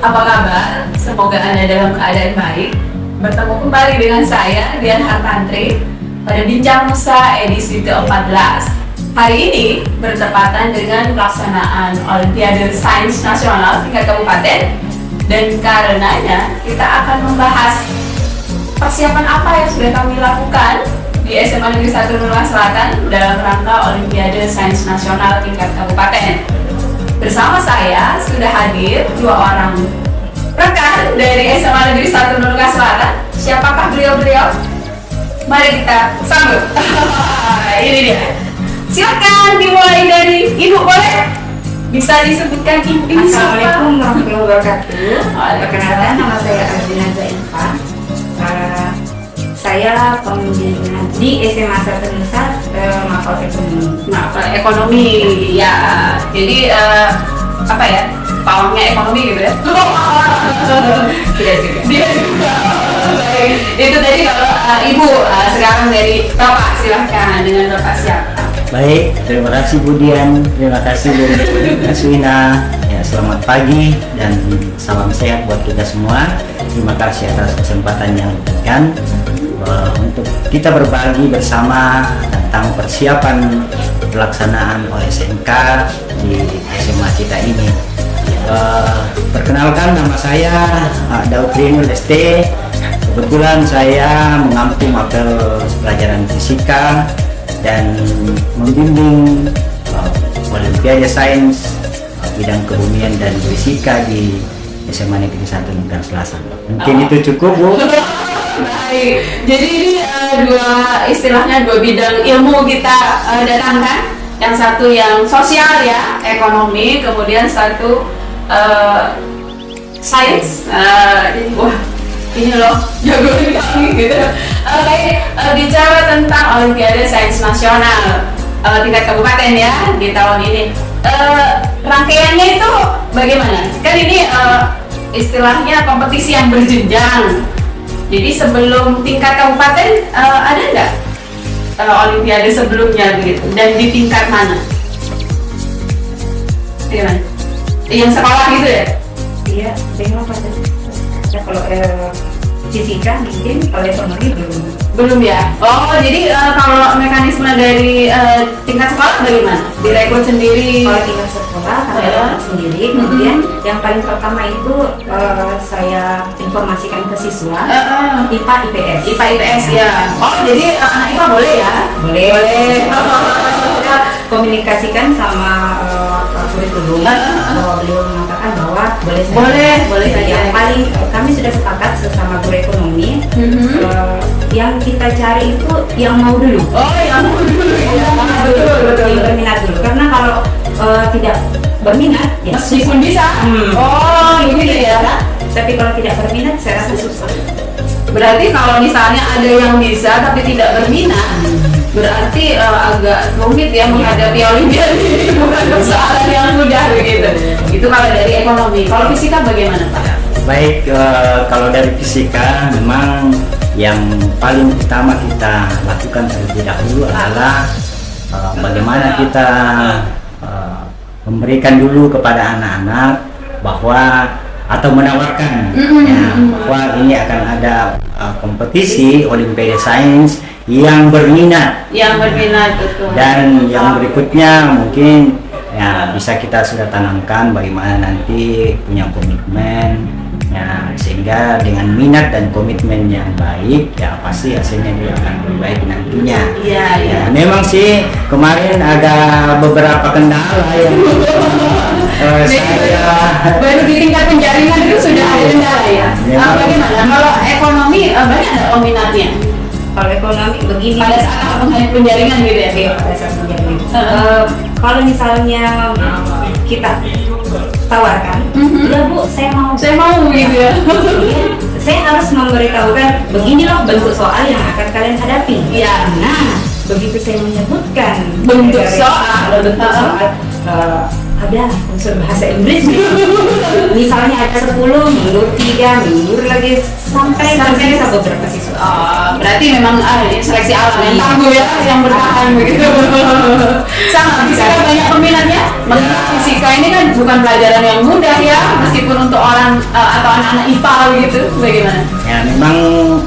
Apa kabar? Semoga Anda dalam keadaan baik. Bertemu kembali dengan saya, Dian Hartantri, pada Bincang Nusa edisi ke-14. Hari ini bertepatan dengan pelaksanaan Olimpiade Sains Nasional tingkat kabupaten, dan karenanya kita akan membahas persiapan apa yang sudah kami lakukan di SMA Negeri 1 Nusa Selatan dalam rangka Olimpiade Sains Nasional tingkat kabupaten. Bersama saya sudah hadir dua orang rekan dari SMA Negeri 1 Nusa Selatan. Siapakah beliau-beliau? Mari kita sambut. Ini dia. Silakan dimulai dari Ibu, boleh? Bisa disebutkan Ibu ini siapa? Assalamualaikum warahmatullahi wabarakatuh. Perkenalkan, nama saya Arjuna Zainfa. Saya pembina di SMA 1 Nusa, Mapel Ekonomi. Mapel Ekonomi, ya. Jadi apa ya? Pawangnya ekonomi gitu ya? Tidak juga. Dia juga. Baik. Itu tadi kalau Ibu. Sekarang dari Bapak, silahkan dengan Bapak siapa? Baik, terima kasih Bu Dian, terima kasih Bu Aswina. Ya, selamat pagi dan salam sehat buat kita semua. Terima kasih atas kesempatan yang diberikan untuk kita berbagi bersama tentang persiapan pelaksanaan OSNK di SMA kita ini. Perkenalkan, nama saya Daud Rinul ST. Kebetulan saya mengampu mapel pelajaran fisika dan membimbing Olimpiade Sains bidang kebumian dan fisika di SMA Negeri 1 Nusa Selatan. Mungkin itu cukup, Bu. Baik, jadi ini istilahnya dua bidang ilmu kita datangkan. Yang satu yang sosial ya, ekonomi, kemudian satu sains. Wah, ini loh jago kami gitu. Bicara tentang Olimpiade Sains Nasional tingkat kabupaten ya di tahun ini. Rangkaiannya itu bagaimana? Kan ini istilahnya kompetisi yang berjenjang. Jadi sebelum tingkat kabupaten ada nggak Olimpiade sebelumnya begitu? Dan di tingkat mana? Gimana? Yang sekolah gitu ya? Iya, saya pada. Ya, kalau fisika mungkin, kalau ekonomi Belum ya? Oh, jadi kalau mekanisme dari tingkat sekolah bagaimana? Direkrut sendiri? Kalau tingkat sekolah, kami sendiri. Kemudian yang paling pertama itu saya informasikan ke siswa IPA IPS. IPA IPS ya. Oh, jadi anak IPA boleh ya? Boleh. Kita komunikasikan sama kurikulum. Beliau mengatakan bahwa boleh saja. Boleh saja. Yang paling kami sudah sepakat sesama guru ekonomi. Yang kita cari itu yang mau dulu. Oh, yang mau dulu. Yang berminat dulu. Karena kalau tidak berminat, ya meskipun bisa. Oh, gitu ya. Tapi kalau tidak berminat, saya rasa susah. Berarti kalau misalnya ada yang bisa tapi tidak berminat, berarti agak rumit ya menghadapi Olimpiade ini, bukan persoalan yang mudah begitu. Itu kalau dari ekonomi. Kalau fisika bagaimana, Pak? Baik, kalau dari fisika memang yang paling utama kita lakukan terlebih dahulu adalah bagaimana kita memberikan dulu kepada anak-anak bahwa atau menawarkan ya, bahwa ini akan ada kompetisi Olimpiade Sains yang berminat. Betul. Dan yang berikutnya mungkin ya bisa kita sudah tanamkan bagaimana nanti punya komitmen ya, sehingga dengan minat dan komitmen yang baik ya pasti hasilnya juga akan lebih baik nantinya. Iya. Memang sih kemarin ada beberapa kendala yang saya baru di tingkat penjaringan itu sudah ada kendala ya. Bagaimana? Kalau ekonomi banyak ada peminatnya. Kalau ekonomi begini. Pada saat penjaringan gitu ya. Iya, pada saat penjaringan. Kalau misalnya kita tawarkan, ya Bu, saya mau gitu ya. Saya harus memberitahukan begini loh bentuk soal yang akan kalian hadapi. Iya. Nah, begitu saya menyebutkan bentuk soal, ada unsur bahasa Inggris misalnya ada 10, mundur 3, mundur lagi sampai bisa beberapa siswa. Berarti memang seleksi alam yang tangguh ya, yang bertahan begitu. Sama fisika banyak peminatnya. Fisika ini kan bukan pelajaran yang mudah ya, meskipun untuk orang atau anak-anak IPA gitu. Bagaimana? Ya memang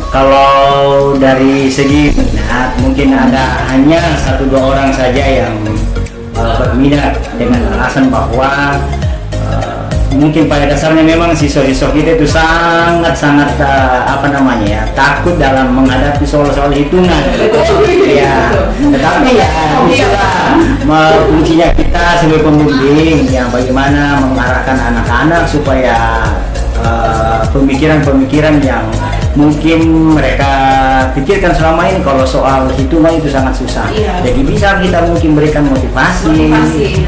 kalau dari segi minat mungkin ada hanya 1-2 orang saja yang berminat dengan alasan bahwa mungkin pada dasarnya memang siswa-siswa kita itu sangat-sangat takut dalam menghadapi soal-soal hitungan. Ya, tetapi ya itulah fungsinya kita sebagai pembimbing yang bagaimana mengarahkan anak-anak supaya pemikiran-pemikiran yang mungkin mereka pikirkan selama ini kalau soal hitungan itu sangat susah. Jadi bisa kita mungkin berikan motivasi.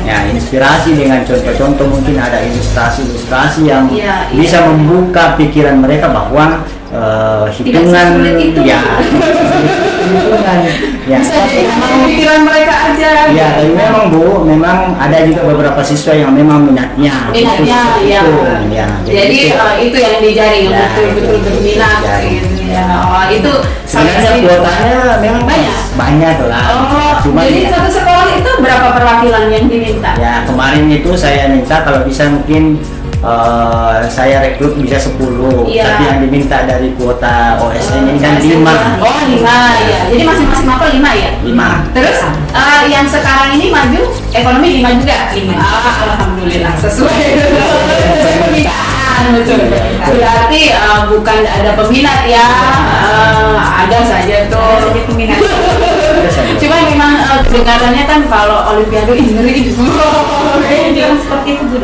Ya, inspirasi dengan contoh-contoh, mungkin ada ilustrasi-ilustrasi yang bisa membuka pikiran mereka bahwa hitungan Bisa jadi pikiran mereka aja. Ya, tapi memang Bu, memang ada juga beberapa siswa yang memang minatnya. Ya. Jadi itu yang dicari, yang betul-betul berminat. Gitu, ya. Oh, itu sebenarnya kuotanya memang banyak lah. Jadi satu sekolah itu berapa perwakilan yang diminta? Ya, kemarin itu saya minta kalau bisa mungkin saya rekrut bisa 10, tapi yang diminta dari kuota OSN ini kan 5. Oh 5 ya, jadi masing-masing apa 5 ya? 5. Terus yang sekarang ini maju ekonomi 5 juga? 5. Alhamdulillah sesuai permintaan. Berarti bukan ada peminat ya, ada saja tuh peminat. Cuma memang kedengarannya kan kalau Olimpiade ngeri Jangan seperti itu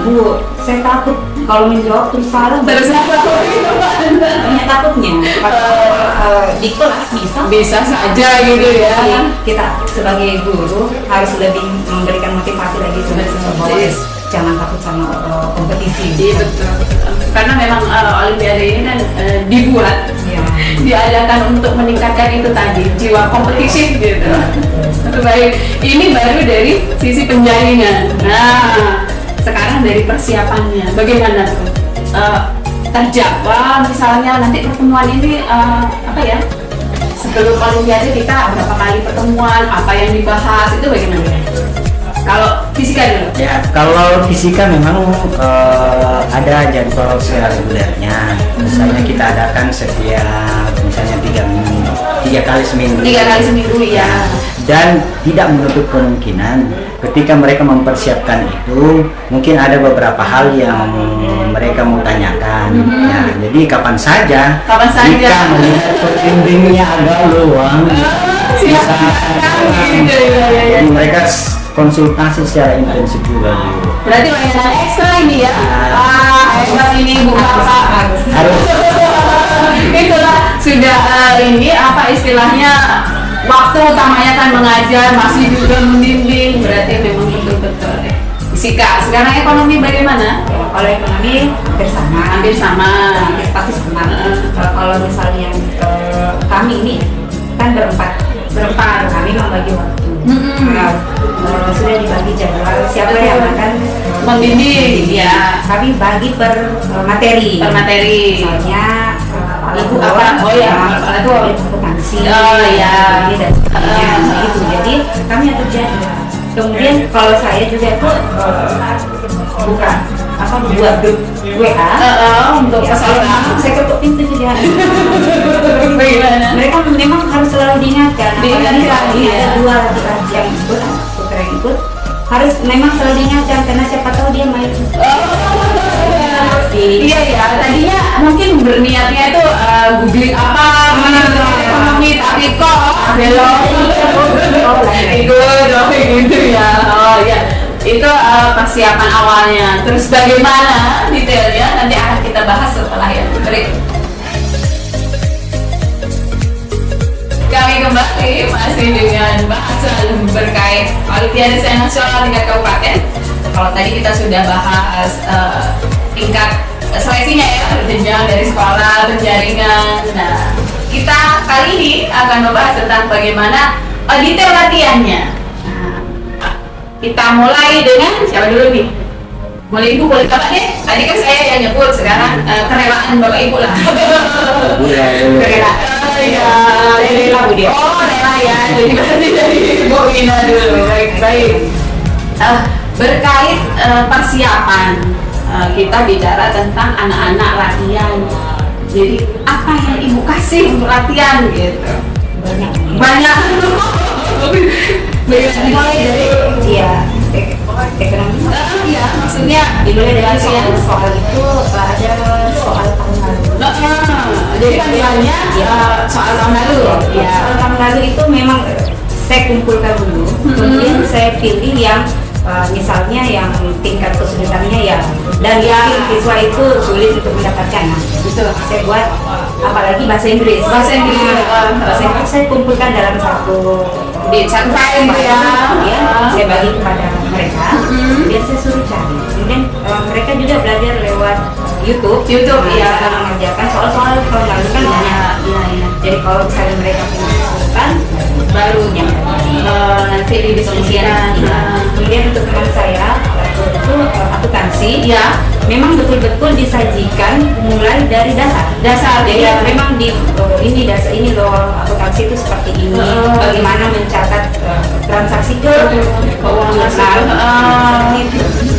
Bu, saya takut kalau menjawab terus salah. Hanya takutnya di kelas bisa saja gitu ya. Kita sebagai guru harus lebih memberikan motivasi lagi bahwa jangan takut sama kompetisi. Iya betul. Karena memang Olimpiade ini kan dibuat, diadakan untuk meningkatkan itu tadi jiwa kompetitif gitu. Baik, ini baru dari sisi penjaringan. Nah, sekarang dari persiapannya, bagaimana tuh? Terjadwal misalnya nanti pertemuan ini sebelum Olimpiade kita berapa kali pertemuan, apa yang dibahas itu bagaimana? Kalau fisika dulu? Ya, kalau fisika memang ada jadwal regulernya. Misalnya kita adakan setiap misalnya 3 kali seminggu. 3 kali seminggu ya. Dan tidak menutup kemungkinan ketika mereka mempersiapkan itu mungkin ada beberapa hal yang mereka mau tanyakan. Ya, jadi kapan saja jika melihat pembimbingnya agak luang, jadi mereka konsultasi secara intensif juga Bu. Berarti layanan ekstra ini ya? Ekstra ini Bu Bapak harus. Itulah sudah ini apa istilahnya, waktu utamanya kan mengajar, masih juga membimbing, berarti memang betul-betul fisika. Sekarang ekonomi bagaimana? Kalau ekonomi hampir sama, pasti sama. Kalau misalnya kami ini kan berempat kami membagi waktu. Sudah dibagi jadwal siapa yang akan membimbing ya. Kami bagi per materi. Misalnya itu apa? Itu akuntansi. Ya. Dan sebagainya gitu. Jadi kami atur jadwal. Kemudian kalau saya juga itu buat grup WA untuk pesanan. Saya ketuk pintu juga. Mereka memang harus selalu diingatkan. Ada 2 laki-laki yang ikut, putra yang ikut, harus memang selalu diingatkan karena siapa tahu dia main. Iya ya, tadinya mungkin berniatnya itu googling apa ekonomi, tapi kok belok ikut gitu ya. Oh ya, itu persiapan awalnya. Terus bagaimana detailnya nanti akan kita bahas setelah yang berikut. Kami kembali masih dengan bahasan berkait Olimpiade Sains Nasional tingkat kabupaten. Kalau tadi kita sudah bahas tingkat seleksinya ya, berjenjang dari sekolah, penjaringan. Nah, kita kali ini akan membahas tentang bagaimana detail latihannya. Nah, kita mulai dengan siapa dulu nih? Boleh Ibu, boleh Bapak deh. Tadi kan saya yang nyebut, sekarang kerelaan Bapak Ibu lah. Rela Bu dia. Oh, rela ya. Jadi berarti dari Bu Ina dulu. Baik. berkait persiapan, kita bicara tentang anak-anak latihan. Jadi apa yang ibu kasih untuk latihan gitu? Banyak. Mulai dari ekonomi. Iya, maksudnya Dimulai dari latihan. soal itu ada soal tahun lalu. Jadi panggilannya soal tahun lalu. Ya. Soal tahun lalu itu memang saya kumpulkan dulu, kemudian saya pilih yang misalnya yang tingkat kesulitannya ya, dan yang siswa itu sulit untuk mendapatkan. Nah, itu saya buat, apalagi bahasa Inggris. Bahasa Inggris. Bahasa Inggris saya kumpulkan dalam satu file ya. Kemudian saya bagi kepada mereka, kemudian saya suruh cari. Kemudian mereka juga belajar lewat YouTube. Iya. Cara mengerjakan soal-soal tahun lalu kan banyak. Iya. Jadi kalau misalnya mereka punya kesulitan, baru yang Nanti didiskusikan. kemudian untuk teman saya waktu itu akuntansi, Ya. memang betul-betul disajikan mulai dari dasar. Jadi ya. memang di ini dasar ini loh, akuntansi itu seperti ini, bagaimana mencatat transaksi keuangan. Seperti itu.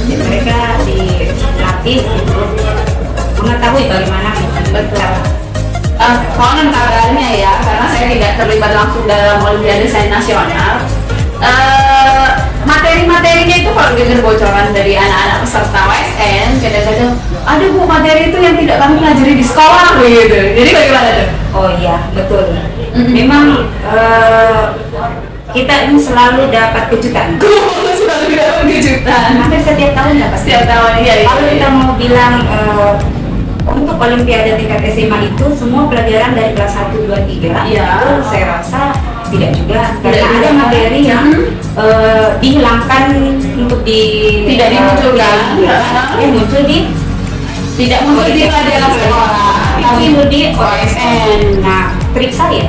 Jadi mereka dilatih untuk mengetahui bagaimana cara. Konon kabarnya ya, karena saya tidak terlibat langsung dalam Olimpiade Sains Nasional. Materi-materinya itu kalau dengar bocoran dari anak-anak peserta WSN, kadang-kadang ada bu materi itu yang tidak kami pelajari di sekolah gitu. Jadi bagaimana tuh? Oh iya, betul. Memang kita ini selalu dapat kejutan. Selalu dapat kejutan. Hampir setiap tahun dapat. Setiap tahun iya. Kalau kita mau bilang untuk Olimpiade tingkat SMA itu semua pelajaran dari kelas 1, 2, 3 Iya. itu saya rasa tidak juga, karena Tidak ada juga. materi yang dihilangkan untuk Tidak dimunculkan. yang muncul di Tidak muncul di pelajaran sekolah, tapi muncul di OSN. Nah, trik saya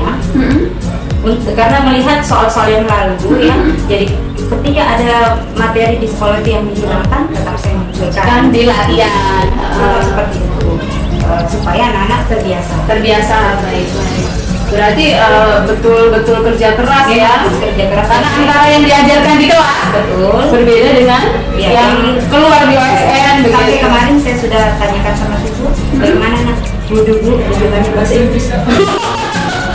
karena melihat soal-soal yang lalu ya, jadi ketika ada materi di sekolah itu yang dihilangkan, tetap saya munculkan Kan di latihan. seperti itu, supaya anak-anak Terbiasa baik. Berarti betul-betul kerja keras ya. kerja keras. Karena antara yang diajarkan di kelas Betul. berbeda dengan Ya, yang keluar di OSN Sampai begitu. kemarin saya sudah tanyakan sama siswa, bagaimana nak dulu bahasa Inggris.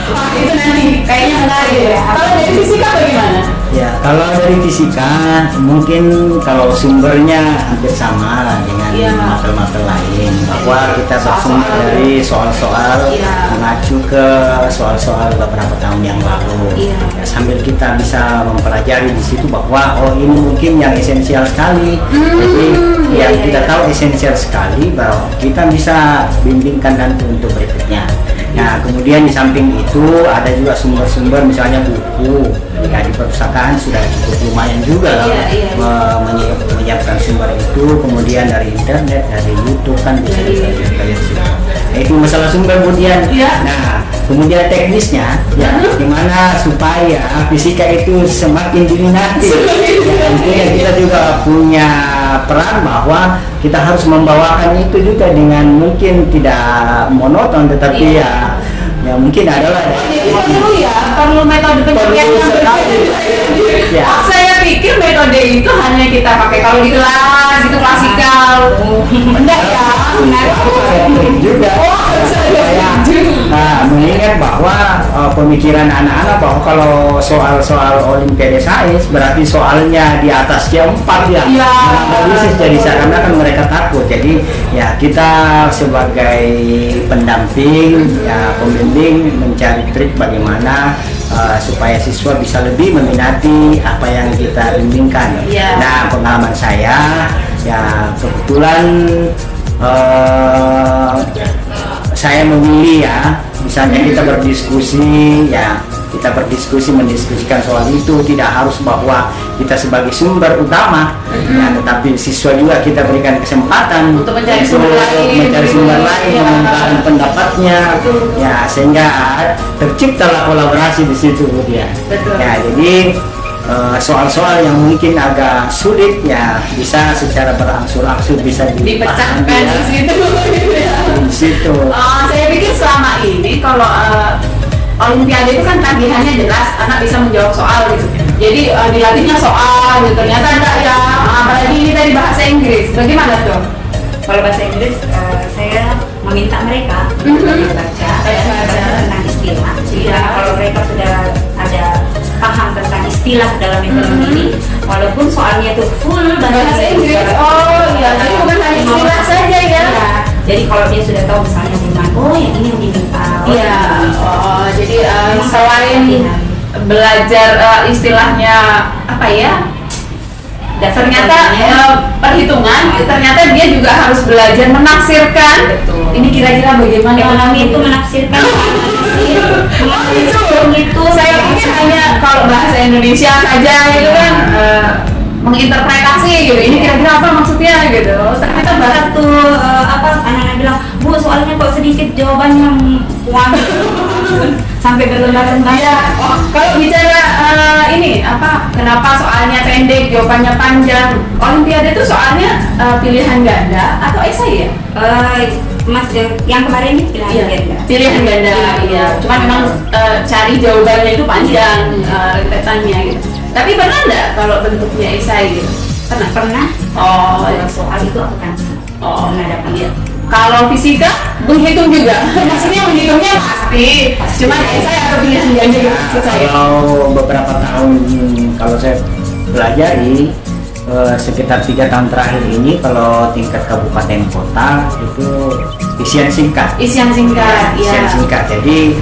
Wah, itu nanti kayaknya menarik ya. Kalau dari fisika bagaimana? Ya, kalau dari fisika mungkin kalau sumbernya hampir sama lah dengan Iya. matel-matel lain, bahwa kita bersumber Soal-soal. dari soal-soal Iya. mengacu ke soal-soal beberapa tahun yang lalu. Iya. Ya, sambil kita bisa mempelajari di situ bahwa oh ini mungkin yang esensial sekali. Jadi yang iya, kita iya. tahu esensial sekali bahwa kita bisa bimbingkan nanti untuk berikutnya. Nah, kemudian di samping itu ada juga sumber-sumber misalnya buku. Ya, di perpustakaan sudah cukup lumayan juga lah Iya, iya. menyiapkan sumber itu, kemudian dari internet, dari YouTube kan bisa Iya, iya. dipelajari dari situ. Nah, itu masalah sumber kemudian. Iya. Nah, kemudian teknisnya ya gimana supaya fisika itu semakin diminati. Ya, tentunya kita juga punya peran bahwa kita harus membawakan itu juga dengan mungkin tidak monoton, tetapi Iya. ya mungkin adalah Perlu metode penyampaian yang sekali. berbeda. Ya. Saya pikir metode itu hanya kita pakai kalau di kelas itu klasikal. Enggak ya? juga Saya mengingat bahwa pemikiran anak-anak bahwa kalau soal-soal Olimpiade Sains berarti soalnya di atasnya 4 ya. Iya. Bisa jadi seakan-akan mereka takut. Jadi ya kita sebagai pendamping ya pembimbing mencari trik bagaimana supaya siswa bisa lebih meminati apa yang kita bimbingkan. Iya. Nah, pengalaman saya ya kebetulan saya memilih ya, misalnya kita berdiskusi ya, kita mendiskusikan soal itu, tidak harus bahwa kita sebagai sumber utama ya, tetapi siswa juga kita berikan kesempatan Untuk mencari sumber lain. Ya. mengembangkan pendapatnya ya, sehingga terciptalah kolaborasi di situ dia. Betul. Ya, jadi soal-soal yang mungkin agak sulit ya bisa secara berangsur-angsur bisa dipecahkan dipahami di ya, situ. di situ. Saya pikir selama ini kalau Olimpiade itu kan tagihannya jelas, anak bisa menjawab soal gitu. Jadi dilatihnya soal gitu. Ternyata enggak ya, apalagi ini tadi bahasa Inggris. Bagaimana tuh? Kalau bahasa Inggris saya meminta mereka baca tentang istilah. Iya. Kalau mereka sudah ada paham tentang istilah dalam ekonomi ini, walaupun soalnya itu full Bahasa Inggris. Oh iya, jadi bukan hanya istilah saja ya. Iya. Jadi kalau dia sudah tahu misalnya demand, oh yang ini yang diminta. Iya. Oh, jadi Memang selain latihan. belajar istilahnya apa ya? Dasar Ternyata perhitungan, ternyata dia juga harus belajar menafsirkan. Betul. Ini kira-kira bagaimana Ekonomi itu menafsirkan itu saya pikir hanya kalau bahasa Indonesia saja itu kan menginterpretasi gitu. Ini kira-kira apa maksudnya gitu. Ternyata bahasa tuh apa anak-anak bilang, Bu soalnya kok sedikit jawabannya muat sampai berlembar-lembar. ya. Oh, kalau bicara ini apa? Kenapa soalnya pendek, jawabannya panjang? Olimpiade itu soalnya pilihan ganda atau esai ya? Mas yang kemarin ini pilihan ganda. Pilihan ganda, iya. Cuma memang cari jawabannya itu panjang rentetannya gitu. Tapi pernah nggak kalau bentuknya esai gitu? Pernah. Oh, Kalau soal itu aku kan pernah dapat. iya. Kalau fisika menghitung juga. Maksudnya menghitungnya pasti. Cuma esai atau pilihan ganda gitu maksud saya. Kalau beberapa tahun kalau saya pelajari sekitar 3 tahun terakhir ini, kalau tingkat kabupaten kota itu isian singkat. Isian singkat, Isian iya. singkat. Jadi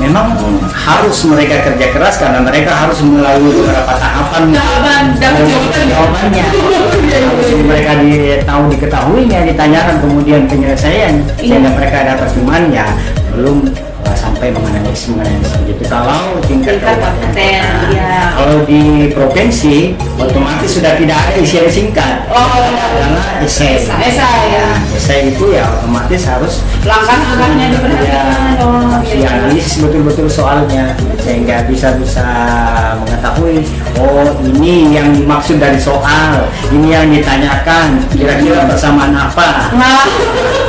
memang harus mereka kerja keras karena mereka harus melalui beberapa tahapan Dapat jawabannya. Harus mereka diketahuinya, ditanyakan kemudian penyelesaian sehingga mereka dapat, cuman ya belum sampai menganalisis gitu. Kalau tingkat kabupaten, ya. kalau di provinsi otomatis sudah tidak ada isian singkat. Karena esai. Esai, ya. Esai itu ya otomatis harus Langkah-langkahnya diperhatikan. harus dianalisis betul-betul soalnya sehingga bisa mengetahui, oh ini yang dimaksud dari soal, ini yang ditanyakan, kira-kira bersamaan apa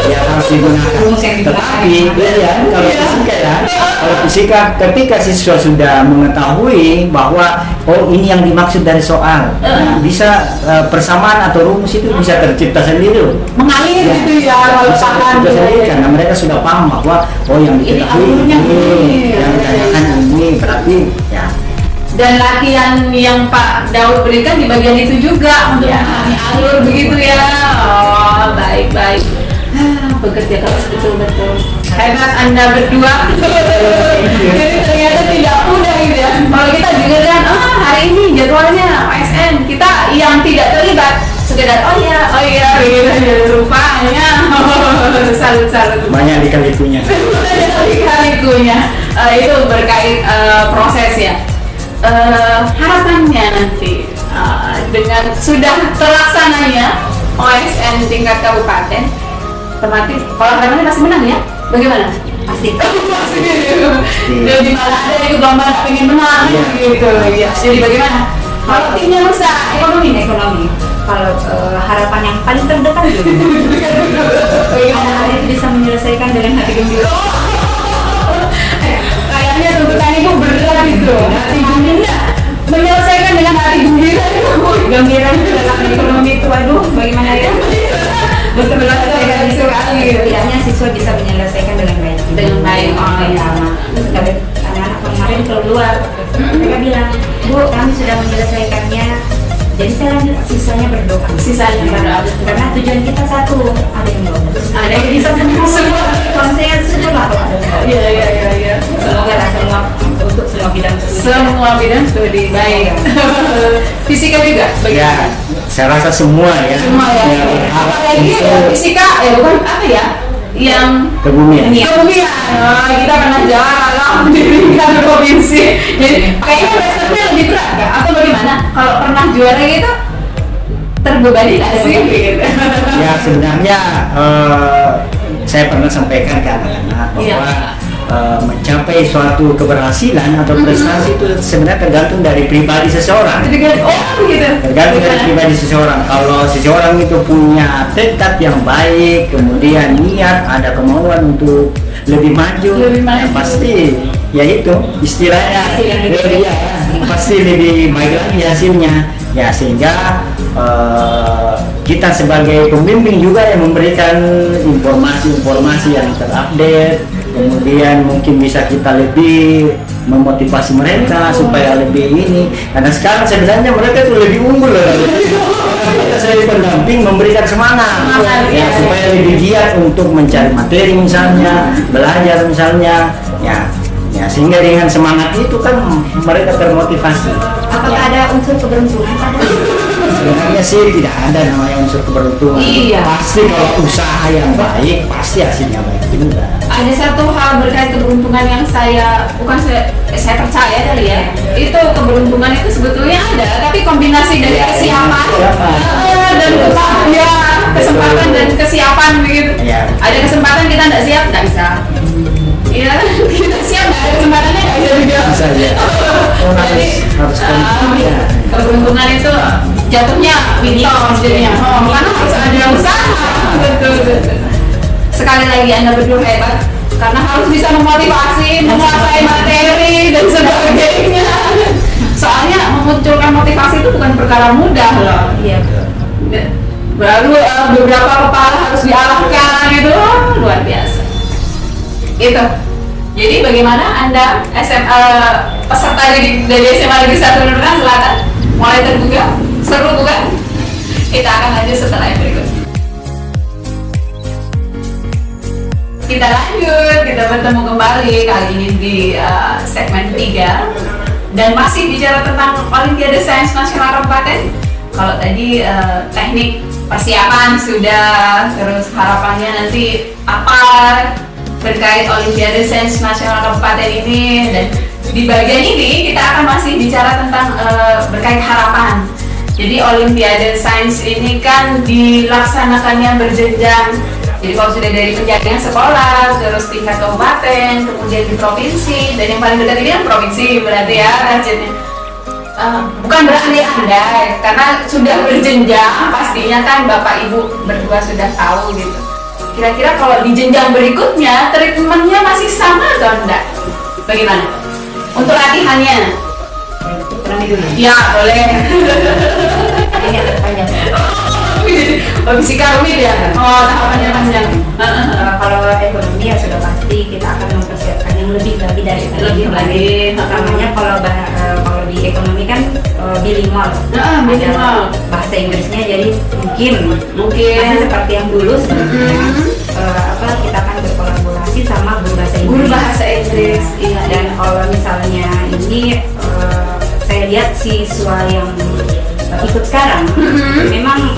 ya harus digunakan. Tetapi ya kalau fisika ya, kalau fisika ketika siswa sudah mengetahui bahwa oh ini yang dimaksud dari soal, bisa persamaan atau rumus itu bisa tercipta sendiri. Mengalir gitu ya kalau Bisa paham. tercipta sendiri karena mereka sudah paham bahwa oh yang Ini diketahui alurnya ini, yang ini. ditanyakan ini, berarti ya Dan latihan yang Pak Daud berikan di bagian itu juga untuk Ya. memahami alur begitu ya. Oh, baik-baik. Bekerja keras betul-betul. Hebat Anda berdua. Jadi ternyata tidak mudah gitu ya. Kalau kita dengar kan, hari ini jadwalnya OSN, kita yang tidak terlibat sekedar oh iya gitu. Rupanya salut. banyak lika-likunya. Lika-likunya itu berkait proses ya. Harapannya nanti dengan sudah terlaksananya OSN tingkat kabupaten, otomatis kalau harapannya pasti menang ya? Bagaimana? Pasti. Jadi malah ada yang lomba pengen menang Iya. gitu ya. Jadi bagaimana? Kalau timnya rusak ekonomi Kalau harapan yang paling terdekat dulu, anak-anak itu bisa menyelesaikan dengan hati gembira. kayaknya tuntutan itu berat gitu. Hati gembira menyelesaikan dengan hati gembira. Gembira dalam ekonomi itu, aduh, bagaimana ya? Betul menyelesaikan sekali gitu. Setidaknya siswa bisa menyelesaikan dengan baik. Dengan baik, oh, iya. Tapi anak-anak kemarin keluar, mereka bilang, Bu, kami sudah menyelesaikannya. Jadi saya lanjut, sisanya berdoa. Sisanya berdoa. Karena tujuan kita satu, ada yang bagus. Ada yang bisa semua. Kalau saya semua Iya. semoga lah semua untuk semua bidang studi. Semua bidang studi baik. Fisika juga bagaimana? Ya, saya rasa semua ya. Semua ya. Apalagi fisika ya bukan apa ya? Yang Kebumian. kebumian. Kita pernah jalan di tingkat provinsi. Jadi kayaknya resepnya lebih berat kan? Atau bagaimana? Kalau pernah juara gitu terbebani nggak sih? Gitu. Ya sebenarnya saya pernah sampaikan ke anak-anak bahwa mencapai suatu keberhasilan atau prestasi itu sebenarnya tergantung dari pribadi seseorang. Jadi kan, oh gitu. Tergantung dari pribadi seseorang. Kalau seseorang itu punya tekad yang baik, kemudian niat, ada kemauan untuk lebih maju, Lebih maju. Ya, pasti ya itu istilahnya Hasil yang lebih baik. ya, pasti lebih baik lagi hasilnya ya, sehingga kita sebagai pembimbing juga yang memberikan informasi-informasi yang terupdate, kemudian mungkin bisa kita lebih memotivasi mereka supaya lebih ini, karena sekarang sebenarnya mereka itu lebih unggul loh. Kita sebagai pendamping memberikan semangat ya, supaya lebih giat untuk mencari materi misalnya, belajar misalnya ya, sehingga dengan semangat itu kan mereka termotivasi. Apakah ada unsur keberuntungan pada? Sebenarnya sih tidak ada namanya unsur keberuntungan. Iya. Pasti kalau usaha yang baik pasti hasilnya baik juga. Ada satu hal berkait keberuntungan yang saya percaya dari ya, itu keberuntungan itu sebetulnya ada, tapi kombinasi dari Iya, kesiapan kesiapan. dan kesempatan dan kesiapan begitu. Iya. Ada kesempatan kita nggak siap nggak bisa. Iya, kita siap nggak ada kesempatannya nggak bisa juga. Bisa ya. Oh, Jadi, harus ya. keberuntungan itu jatuhnya mitos jadinya. Karena harus ada usaha. Betul. Sekali lagi Anda berdua hebat karena harus bisa memotivasi, menguasai materi dan sebagainya. Soalnya memunculkan motivasi itu bukan perkara mudah loh. Iya. Baru beberapa kepala harus diarahkan gitu, luar biasa. Gitu. Jadi bagaimana Anda peserta dari SMA Negeri 1 Nunukan Selatan mulai terbuka? Seru bukan? Kita akan lanjut setelah yang berikut. Kita lanjut, kita bertemu kembali kali ini di segmen 3 dan masih bicara tentang Olimpiade Sains Nasional Kabupaten. Kalau tadi teknik persiapan sudah, terus harapannya nanti apa berkait Olimpiade Sains Nasional Kabupaten ini, dan di bagian ini kita akan masih bicara tentang berkait harapan. Jadi Olimpiade Sains ini kan dilaksanakannya berjenjang. Jadi kalau sudah dari penjaringan sekolah, terus tingkat kabupaten, kemudian di provinsi, dan yang paling dekat ini kan provinsi berarti ya targetnya. Bukan berandai-andai, karena sudah berjenjang, pastinya kan Bapak Ibu berdua sudah tahu gitu. Kira-kira kalau di jenjang berikutnya, treatmentnya masih sama atau enggak? Bagaimana? Untuk latihannya? Kurang dulu. Ya, boleh. Ini agak panjang. Oh, fisika rumit ya? Oh, tahapannya panjang. Kalau ekonomi ya sudah pasti kita akan mempersiapkan yang lebih lagi dari tadi. Lebih lagi. Namanya kalau di ekonomi kan bilingual. Bilingual. Ada bahasa Inggrisnya, jadi mungkin Mungkin. seperti yang dulu sebenarnya kita akan berkolaborasi sama guru bahasa Inggris. Guru bahasa Inggris, iya. Dan kalau misalnya ini saya lihat siswa yang ikut sekarang memang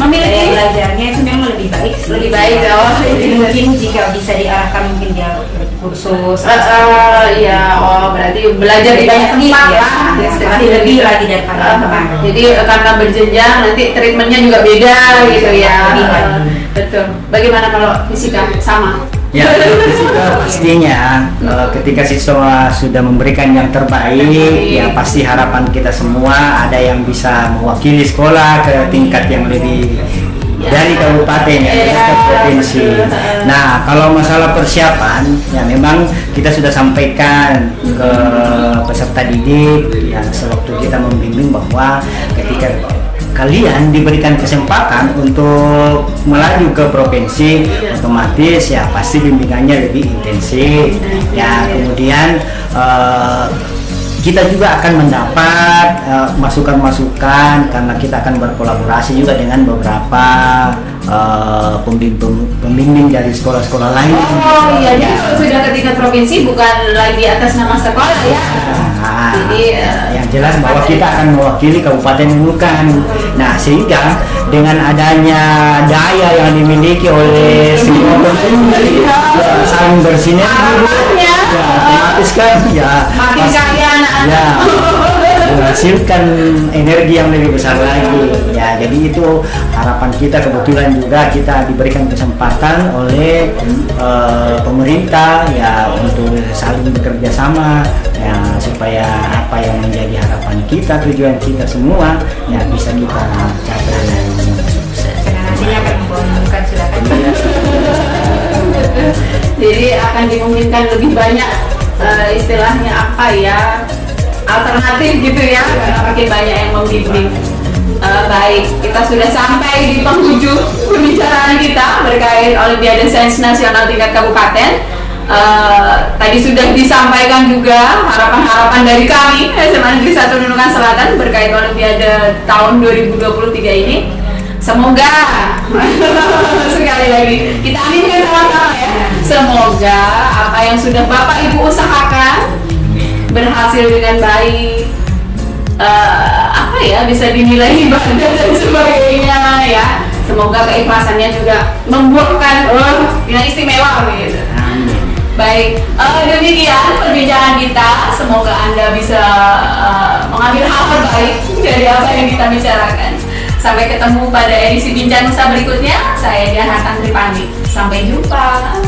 Memiliki daya belajarnya itu memang lebih baik sih. Lebih baik, oh. Jadi mungkin jika bisa diarahkan mungkin dia kursus iya, oh berarti belajar di banyak tempat ya, lah, pasti lebih lagi daripada yang kemarin. jadi karena berjenjang nanti treatmentnya juga beda gitu ya. Lebih lagi. Betul. Bagaimana kalau fisika sama? Ya, fisika pastinya ketika siswa sudah memberikan yang terbaik, ya pasti harapan kita semua ada yang bisa mewakili sekolah ke tingkat yang lebih dari kabupaten ya, ke provinsi. Nah, kalau masalah persiapan, ya memang kita sudah sampaikan ke peserta didik ya sewaktu kita membimbing bahwa ketika kalian diberikan kesempatan untuk melaju ke provinsi, otomatis ya pasti bimbingannya lebih intensif ya. Kemudian kita juga akan mendapat masukan-masukan karena kita akan berkolaborasi juga dengan beberapa pembimbing dari sekolah-sekolah lain. Oh iya, jadi kalau sudah ke tingkat provinsi bukan lagi atas nama sekolah ya. Nah, Jadi yang jelas bahwa kita akan mewakili Kabupaten Nunukan. Nah, sehingga dengan adanya daya yang dimiliki oleh semua pembimbing ya, saling bersinergi, ya, otomatis kan ya makin kaya anak-anak. ya menghasilkan energi yang lebih besar lagi ya. Jadi itu harapan kita, kebetulan juga kita diberikan kesempatan oleh pemerintah ya untuk saling bekerja sama ya, supaya apa yang menjadi harapan kita, tujuan kita semua ya bisa kita capai dengan sukses. Karena nantinya akan membawa bukan silakan. Jadi akan dimungkinkan lebih banyak istilahnya apa ya, alternatif gitu ya, karena makin banyak yang membimbing. Baik, kita sudah sampai di penghujung pembicaraan kita berkait Olimpiade Sains Nasional tingkat kabupaten. Tadi sudah disampaikan juga harapan-harapan dari kami SMA Negeri 1 Nunukan Selatan berkait Olimpiade tahun 2023 ini. Semoga sekali lagi kita aminkan sama-sama ya. Semoga apa yang sudah Bapak Ibu usahakan berhasil dengan baik. Apa ya, bisa dinilai ibadah dan sebagainya ya. Semoga keikhlasannya juga membuahkan yang istimewa gitu. Baik, demikian perbincangan kita. Semoga Anda bisa mengambil hal baik dari apa yang kita bicarakan. Sampai ketemu pada edisi Bincang Nusa berikutnya. Saya Dian Hartantri pamit. Sampai jumpa.